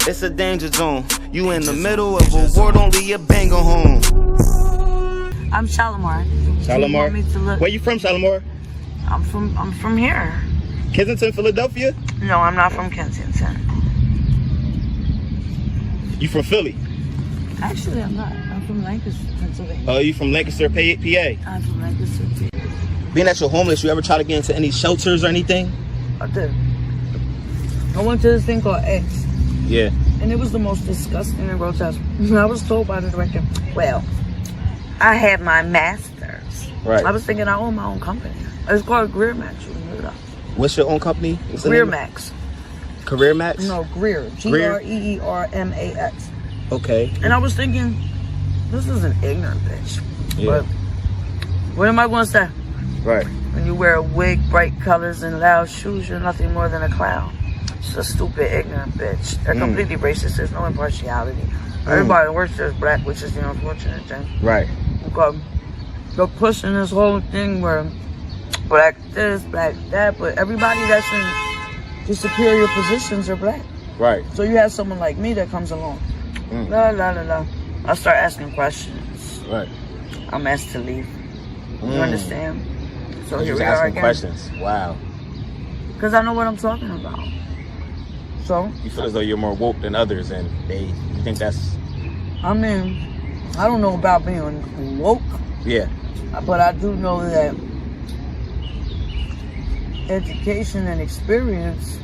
It's a danger zone. You in the middle of a war, don't leave your banger home. I'm Shalimar. Shalimar? You want me to look? Where you from, Shalimar? I'm from here. Kensington, Philadelphia? No, I'm not from Kensington. You from Philly? Actually, I'm not. I'm from Lancaster, Pennsylvania. Oh, you from Lancaster, PA? I'm from Lancaster, PA. Being that you're homeless, you ever try to get into any shelters or anything? I did. I went to this thing called X. Yeah. And it was the most disgusting and grotesque. I was told by the director, well, I have my master's. Right. I was thinking I own my own company. It's called Greer Max. What's your own company? Greer Max. Career Max? No, Greer. Greermax. Okay. And I was thinking, this is an ignorant bitch. Yeah. But what am I going to say? Right. When you wear a wig, bright colors, and loud shoes, you're nothing more than a clown. She's a stupid, ignorant bitch. They're completely racist. There's no impartiality. Everybody that works there is black, which is the unfortunate thing. Right. Because they're pushing this whole thing where black this, black that, but everybody that's in the superior positions are black. Right. So you have someone like me that comes along. La la la la. I start asking questions. Right. I'm asked to leave. You understand? So here we are asking again. questions. Wow. Because I know what I'm talking about. So you feel as though you're more woke than others, and you think that's... I mean, I don't know about being woke. Yeah. But I do know that education and experience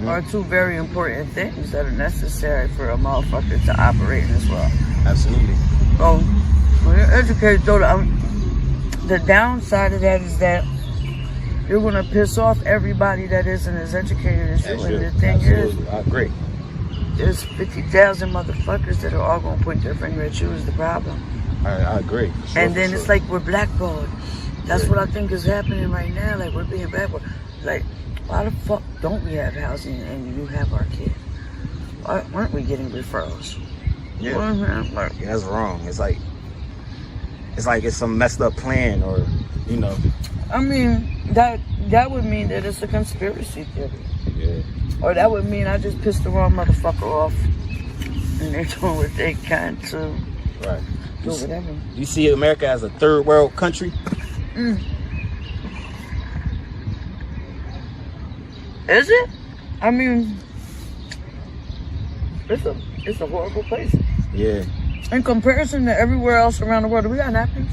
are two very important things that are necessary for a motherfucker to operate in this world. Absolutely. So when you're educated, though, the downside of that is that you're going to piss off everybody that isn't as educated as you. And the thing is, I agree. There's 50,000 motherfuckers that are all going to point their finger at you is the problem. I agree. Sure, and then it's like we're blackballed. That's what I think is happening right now. Like, we're being blackballed. Like, why the fuck don't we have housing and you have our kid? Why aren't we getting referrals? Yeah. Yeah, that's wrong. It's like it's some messed up plan, or, you know. I mean, that would mean that it's a conspiracy theory. Yeah. Or that would mean I just pissed the wrong motherfucker off and they're doing what they can to right. do whatever. You see America as a third world country? Is it? I mean, it's a horrible place. Yeah. In comparison to everywhere else around the world, do we got napkins?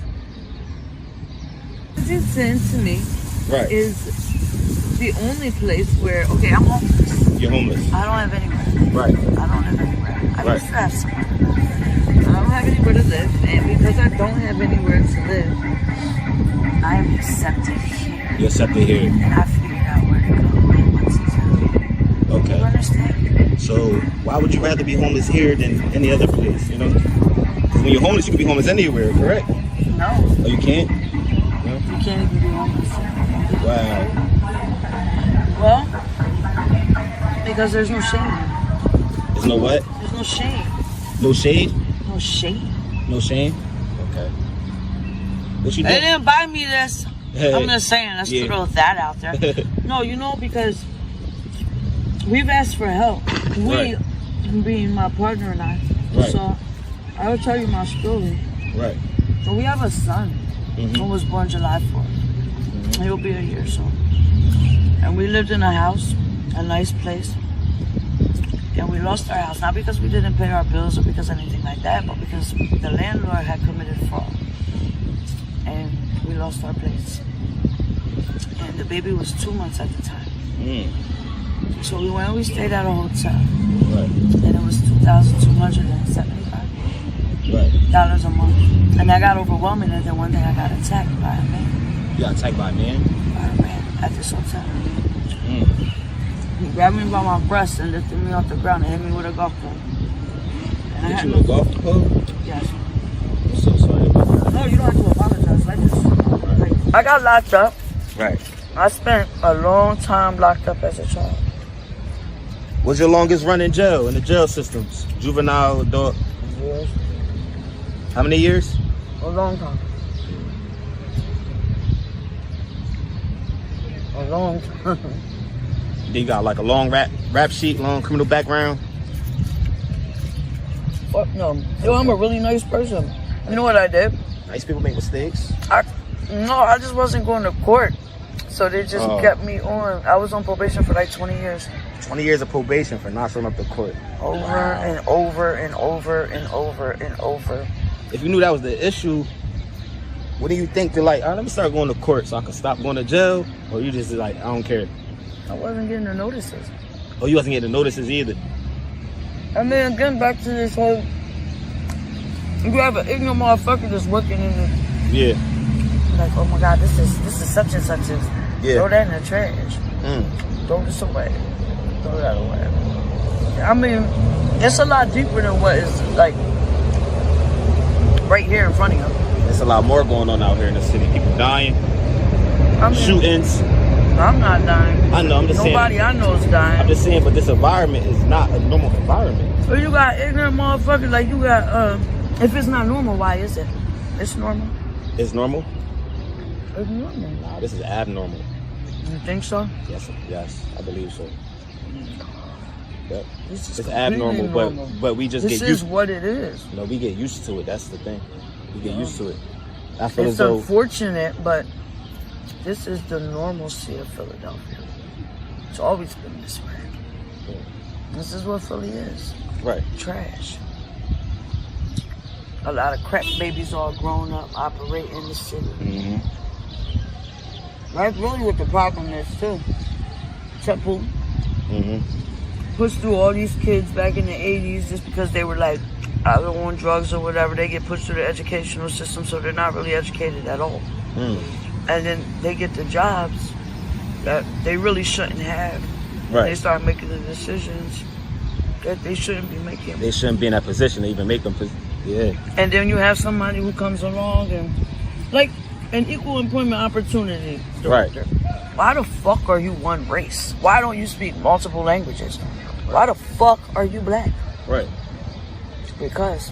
Kensington, to me, is the only place where, okay, I'm homeless. You're homeless. I don't have anywhere. Right. I don't have anywhere. I used to have somewhere. I don't have anywhere to live, and because I don't have anywhere to live, I am accepted here. You're accepted here. And I figured out where to go and what to do. Okay. You understand? So why would you rather be homeless here than any other place, you know? Because when you're homeless, you can be homeless anywhere, correct? No. Oh, you can't? No? You can't even be homeless. Wow. Well, because there's no shame. There's no what? There's no shame. No shade? No shame. No shame? Okay. What you doing? They didn't buy me this. I'm just saying, let's throw that out there. No, you know, because we've asked for help. We, being my partner and I. Right. So, I will tell you my story. Right. So we have a son who was born July 4th. He'll be a year soon. And we lived in a house, a nice place. And we lost our house, not because we didn't pay our bills or because anything like that, but because the landlord had committed fraud. And we lost our place. And the baby was 2 months at the time. So we went and we stayed at a hotel. Right. And it was $2,275 dollars a month. And that got overwhelming, and then one day I got attacked by a man. You got attacked by a man? By a man at this hotel. He grabbed me by my breast and lifted me off the ground and hit me with a golf club. Hit you with a golf club? Yes. I'm so sorry about that. No, you don't have to apologize. Like this. I got locked up. Right. I spent a long time locked up as a child. What's your longest run in jail, in the jail systems? Juvenile, adult? Years. How many years? A long time. A long time. Then you got like a long rap sheet, long criminal background? fuck no. Yo, I'm a really nice person. You know what I did? Nice people make mistakes. I just wasn't going to court. So they just kept me on. I was on probation for like 20 years. 20 years of probation for not showing up to court. Over and over and over and over and over. If you knew that was the issue, what do you think to like, all right, let me start going to court so I can stop going to jail? Or you just like, I don't care? I wasn't getting the notices. Oh, you wasn't getting the notices either? I mean, getting back to this whole, you have an ignorant motherfucker that's working in the... Yeah. Like, oh my God, this is such and such. Yeah. Throw that in the trash. Throw this away. Throw that away. I mean, it's a lot deeper than what is like right here in front of you. There's a lot more going on out here in the city. People dying, shootings. I'm not dying. I know, I'm just saying. Nobody I know is dying. I'm just saying, but this environment is not a normal environment. So you got ignorant motherfuckers, like you got, if it's not normal, why is it? It's normal. It's normal? It's normal. Nah, this is abnormal. You think so? Yes, I believe so. Yep. It's abnormal, but we just get used. This is what it is. No, we get used to it. That's the thing. We get used to it. I feel it's as though unfortunate, but this is the normalcy of Philadelphia. It's always been this way. Yeah. This is what Philly is. Right. Trash. A lot of crack babies all grown up, operate in the city. That's really what the problem is too. Temple pushed through all these kids back in the 80s just because they were like either on drugs or whatever. They get pushed through the educational system, so they're not really educated at all. And then they get the jobs that they really shouldn't have. Right. They start making the decisions that they shouldn't be making. They shouldn't be in that position to even make them. Yeah. And then you have somebody who comes along and, like, an equal employment opportunity director. Right. Why the fuck are you one race? Why don't you speak multiple languages? Why the fuck are you black? Right. Because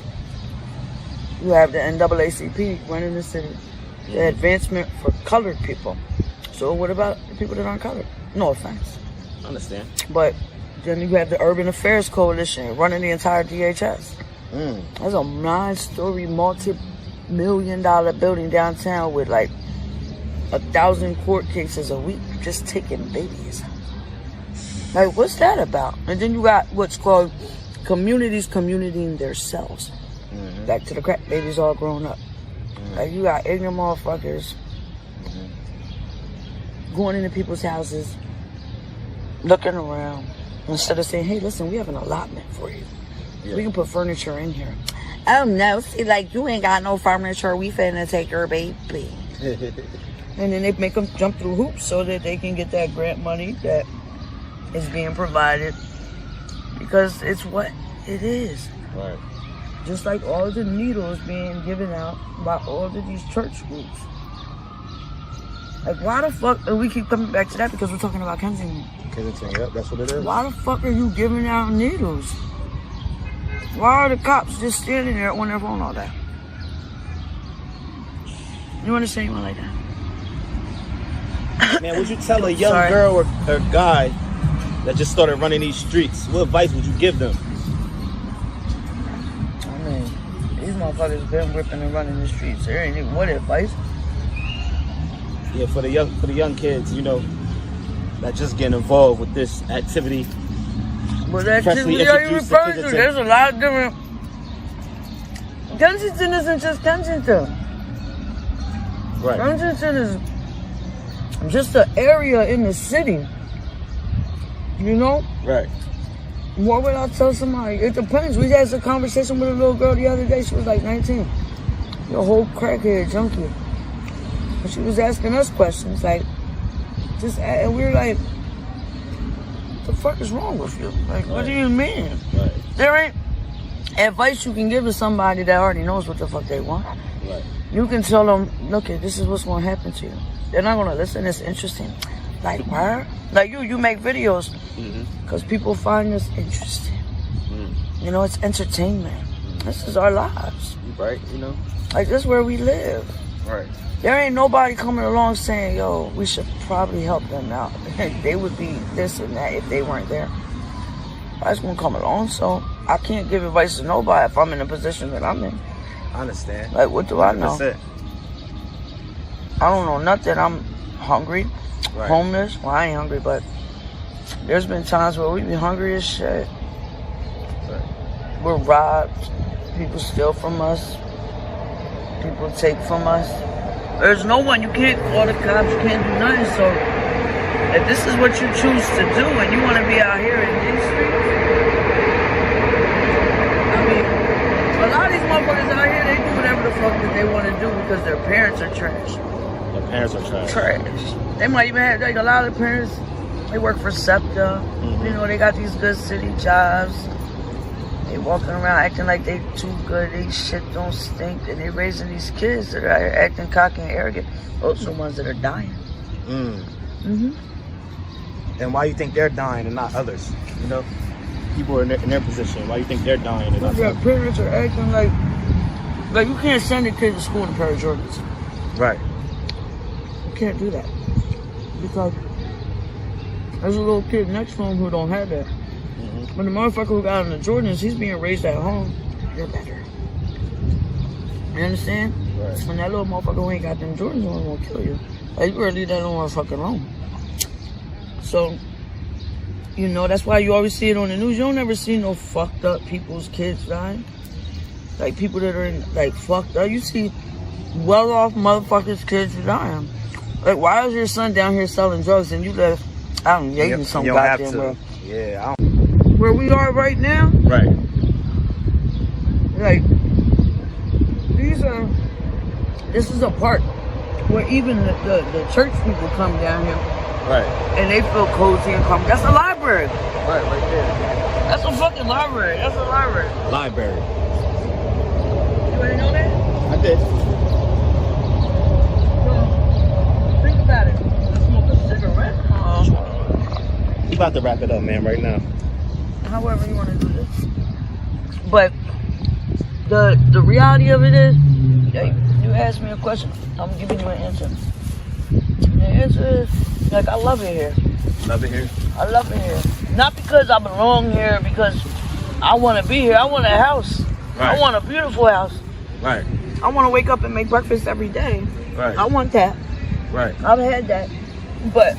you have the NAACP running the city. The advancement for colored people. So what about the people that aren't colored? No offense. I understand. But then you have the Urban Affairs Coalition running the entire DHS. There's a 9-story, multi-million-dollar building downtown with like 1,000 court cases a week just taking babies. Like, what's that about? And then you got what's called communities communitying themselves. Back to the crack babies all grown up. Like, you got ignorant motherfuckers going into people's houses, looking around, instead of saying, hey, listen, we have an allotment for you. Yeah. We can put furniture in here. Oh, no, see, like, you ain't got no furniture. We finna take your baby. And then they make them jump through hoops so that they can get that grant money that is being provided. Because it's what it is. Right. Just like all the needles being given out by all of these church groups. Like, why the fuck, and we keep coming back to that because we're talking about Kensington. Kensington, yep, that's what it is. Why the fuck are you giving out needles? Why are the cops just standing there on their phone all day? You understand anyone like that? Man, would you tell a young girl or guy that just started running these streets, what advice would you give them? I mean, these motherfuckers been ripping and running the streets. There ain't even what advice. Yeah, for the young kids, you know, that just getting involved with this activity. What activity are you referring to? There's a lot of different. Kensington isn't just Kensington. Right. Kensington is just an area in the city. You know? Right. What would I tell somebody? It depends. We had a conversation with a little girl the other day. She was like 19. A whole crackhead junkie. And she was asking us questions like, and we were like, what the fuck is wrong with you? Like, what do you mean? Right. There ain't advice you can give to somebody that already knows what the fuck they want. Right. You can tell them, look, this is what's going to happen to you. They're not going to listen. It's interesting. Like, why? Like you make videos because people find this interesting. You know, it's entertainment. This is our lives. Right, you know? Like, this is where we live. Right. There ain't nobody coming along saying, yo, we should probably help them out. They would be this and that if they weren't there. Everybody's gonna come along, so I can't give advice to nobody if I'm in the position that I'm in. I understand. Like, what do I know? 100%. I don't know nothing. I'm hungry, Right. homeless. Well, I ain't hungry, but there's been times where we be hungry as shit. Right. We're robbed. People steal from us. People take from us. There's no one. You can't call the cops. You can't do nothing. So if this is what you choose to do and you want to be out here in these streets, I mean, a lot of these motherfuckers out here, they do whatever the fuck that they want to do because their parents are trash. Their parents are trash. Trash. They might even have, like, a lot of the parents, they work for SEPTA. Mm-hmm. You know, they got these good city jobs. They walking around acting like they too good. They shit don't stink. And they raising these kids that are acting cocky and arrogant. Those are the ones that are dying. Mm-hmm. And why you think they're dying and not others? You know, people are in their position. Why you think they're dying and not Their others? parents are acting like you can't send a kid to school in a pair of Jordans. Right. You can't do that because there's a little kid next to him who don't have that. Mm-hmm. But the motherfucker who got on the Jordans, he's being raised at home. They're better. You understand? Right. And that little motherfucker who ain't got them Jordans on will kill you. Like, you better leave that little motherfucker alone. So, you know, that's why you always see it on the news. You don't ever see no fucked up people's kids dying. Like, people that are in, like, fucked up. You see well-off motherfuckers' kids dying. Like, why is your son down here selling drugs and you left out and dating some you don't have goddamn to. bro? Yeah, I don't. Where we are right now, Right. like, this is a park where even the church people come down here Right. and they feel cozy and calm. That's a library. Right there. That's a fucking library. That's a library. Library. You already know that? I did. So, think about it. Let's smoke a cigarette. We about to wrap it up, man, right now. However you want to do this. But the reality of it is, like, you asked me a question, I'm giving you an answer. The answer is, like, I love it here. Love it here. I love it here. Not because I belong here, because I want to be here. I want a house. Right. I want a beautiful house. Right. I want to wake up and make breakfast every day. Right. I want that. Right. I've had that. But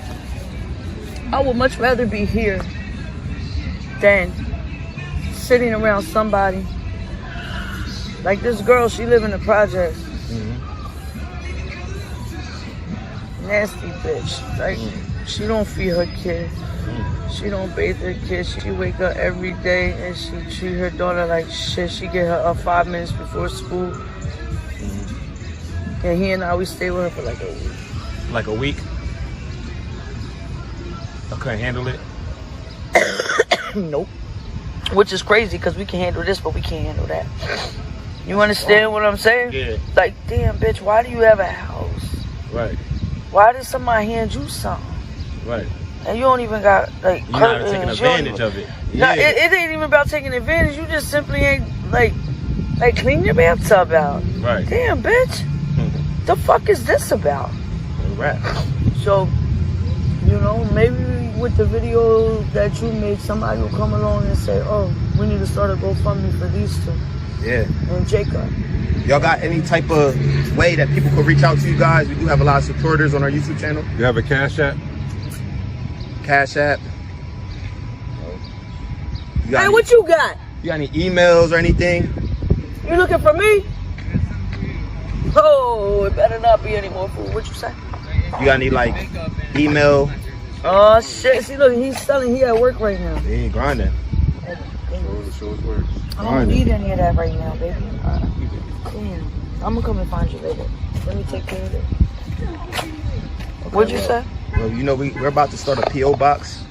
I would much rather be here than sitting around somebody. Like this girl, she live in the projects. Mm-hmm. Nasty bitch. Like, she don't feed her kid. She don't bathe her kid. She wake up every day and she treat her daughter like shit. She get her up 5 minutes before school. Mm-hmm. And he and I, we stay with her for like a week. Like a week? I couldn't handle it? Nope. Which is crazy because we can handle this, but we can't handle that. You understand what I'm saying? Yeah. Like, damn, bitch, why do you have a house? Right. Why did somebody hand you something? Right. And you don't even got, like, You're not curtains. taking You don't advantage of it. No, Yeah. it ain't even about taking advantage. You just simply ain't, like clean your bathtub out. Right. Damn, bitch. The fuck is this about? Right. So, you know, maybe with the video that you made, somebody will come along and say, oh, we need to start a GoFundMe for these two. Yeah. And Jacob. Y'all got any type of way that people could reach out to you guys? We do have a lot of supporters on our YouTube channel. You have a Cash App? Cash App. Hey, what you got? You got any emails or anything? You looking for me? Oh, it better not be any more food. What you say? You got any, like, email? Oh, shit. See, look, he's selling. He at work right now. He ain't grinding. Show us works. I don't need any of that right now, baby. Damn. I'm gonna come and find you later. Let me take care of it. What'd you say? Well, you know, we're about to start a P.O. box.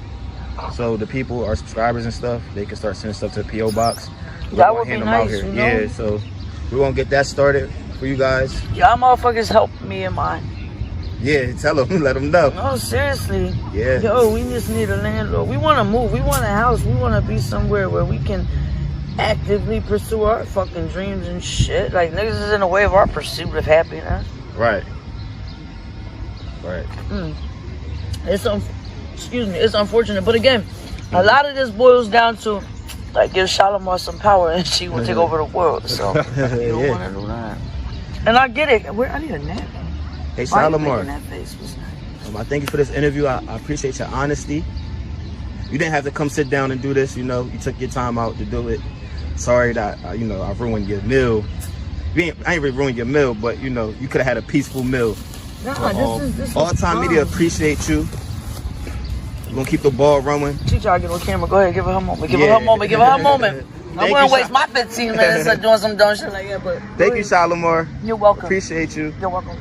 So the people, our subscribers and stuff, they can start sending stuff to the P.O. box. That would be nice, you know? Yeah, so we're going to get that started for you guys. Y'all motherfuckers help me and mine. Yeah, tell them, let them know. No, seriously. Yeah. Yo, we just need a landlord. We want to move. We want a house. We want to be somewhere where we can actively pursue our fucking dreams and shit. Like, niggas is in the way of our pursuit of happiness. Right. Right. It's unfortunate, but again, A lot of this boils down to, like, give Shalimar some power and she will take over the world. So you don't want to do that. And I get it. I need a nap. Hey, Why Shalimar. you making that face? What's that? I thank you for this interview. I appreciate your honesty. You didn't have to come sit down and do this. You know, you took your time out to do it. Sorry that I ruined your meal. I ain't really ruined your meal, but you could have had a peaceful meal. Nah, this is All Time Media appreciate you. We're gonna keep the ball rolling. She trying to get on camera. Go ahead, give her moment. Give her her moment. Give her her moment. I wouldn't waste my 15 minutes doing some dumb shit like that. But thank you, Shalimar. You're welcome. Appreciate you. You're welcome.